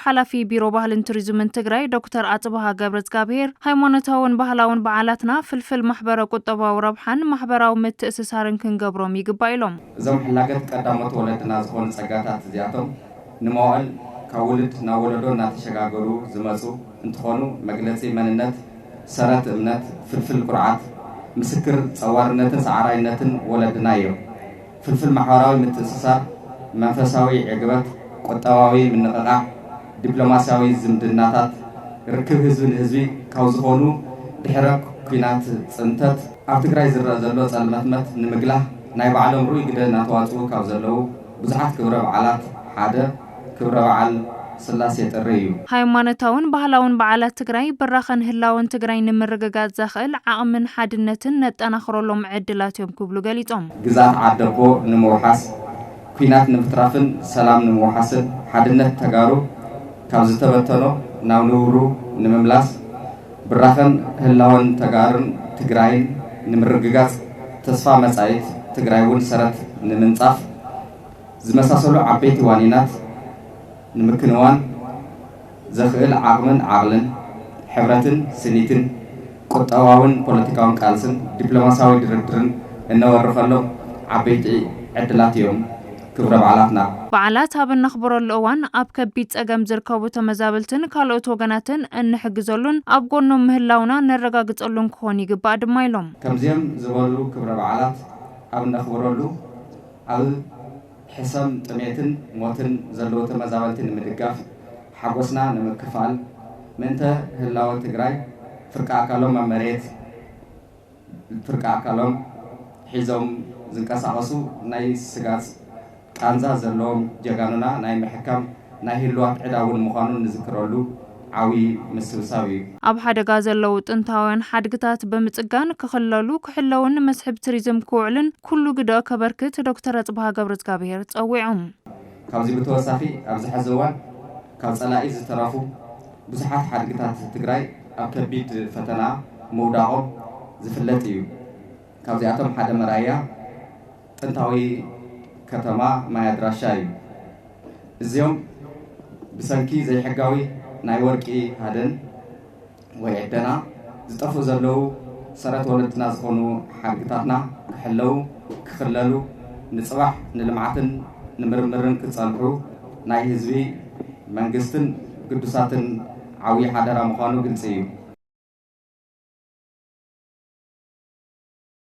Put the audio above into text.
حلفي بيرو ባህልን ቱሪዝምን ትግራይ ዶክተር አጽባሃ ገብረዝጋብሔር ሃይማኖታውን ባህላውን በዓላትና ፍልፍል ማህበረ ቁጠባው ረብሓን ማህበራዊ ምትእስሳርን ክንገብሮም ይግባእ ኢሎም እዞም ሕላገት ቀዳሞት ወለድና ዝኾኑ ጸጋታት እዚኣቶም ንመዋዕል ካብ ውልድ ናብ ወለዶ እናተሸጋገሩ ዝመጹ እንትኾኑ መግለጺ መንነት ሰረት እምነት ፍልፍል ቁርዓት ምስክር ጸዋርነትን ሰዓራይነትን ወለድና እዮም ፍልፍል ማሕበራዊ ምትእስሳር መንፈሳዊ ዕግበት ቁጠባዊ ምንቅቃዕ ዲፕሎማሲያዊ ዝምድናታት ርክብ ህዝብን ህዝቢ ካብ ዝኾኑ ድሕረ ኩናት ጽንተት ኣብ ትግራይ ዝረአ ዘሎ ጸልመትመት ንምግላህ ናይ ባዕሎም ሩይ ግደ እናተዋጽኡ ካብ ዘለው ብዙሓት ክብረ በዓላት ሓደ ክብረ በዓል ስላሴ ጥሪ እዩ ሃይማኖታውን ባህላውን በዓላት ትግራይ ብራኸን ህላውን ትግራይ ንምርግጋጽ ዘኽእል ዓቕምን ሓድነትን ነጠናኽረሎም ዕድላት እዮም ክብሉ ገሊጾም ግዛት ዓደቦ ንምውሓስ ኩናት ንምትራፍን ሰላም ንምውሓስን ሓድነት ተጋሩ ካብ ዝተበተኖ ናብ ንብሩ ንምምላስ ብራኸን ህላውን ተጋርን ትግራይን ንምርግጋጽ ተስፋ መጻኢት ትግራይ እውን ሰረት ንምንጻፍ ዝመሳሰሉ ዓበይቲ ዋኒናት ንምክንዋን ዘኽእል ዓቕምን ዓቕልን ሕብረትን ስኒትን ቁጠባውን ፖለቲካውን ቃልስን ዲፕሎማሲያዊ ድርድርን እነወርፈሎም ዓበይቲ ዕድላት እዮም ክብረ በዓላትና በዓላት ኣብ ነኽብረሉ እዋን ኣብ ከቢድ ጸገም ዝርከቡ ተመዛበልትን ካልኦት ወገናትን እንሕግዘሉን ኣብ ጎኖም ምህላውና ነረጋግጸሉን ክኾን ይግባእ ድማ ኢሎም ከምዚኦም ዝበሉ ክብረ በዓላት ኣብ ነኽብረሉ ኣብ حسام تميتن موتن زلو تمزاولتن مدقاف حقوسنا نمكفال منته هلاو تقراي فرقا كالوم مريت فرقا كالوم حزوم زنكاساقسو ناي سقاس كانزا زلوم جغانونا ناي محكام ناي هلوات عداون مخانون نذكرولو عوي مسوساوي ኣብ ሓደጋ ዘለው ጥንታውያን ሓድግታት በምጽጋን ክኽለሉ ክሕለውን መስሕብ ቱሪዝም ክውዕልን ኩሉ ግደ ከበርክት ዶክተር አጽባሃ ገብረዝጋብሔር ጸዊዖም ካብዚ ብተወሳኺ ኣብዚ ሕዚ እዋን ካብ ጸላኢ ዝተረፉ ብዙሓት ሓድግታት ትግራይ ኣብ ከቢድ ፈተና ምውዳቖም ዝፍለጥ እዩ ካብዚኣቶም ሓደ መራያ ጥንታዊ ከተማ ማይ ኣድራሻ እዩ እዚኦም ብሰንኪ ዘይሕጋዊ ናይ ወርቂ ሃደን ወይ ዕደና ዝጠፉ ዘለው ሰረት ወለድና ዝኾኑ ሓድግታትና ክሕለው ክኽለሉ ንጽባሕ ንልምዓትን ንምርምርን ክጸንሑ ናይ ህዝቢ መንግስትን ቅዱሳትን ዓብዪ ሓደራ ምዃኑ ግልጽ እዩ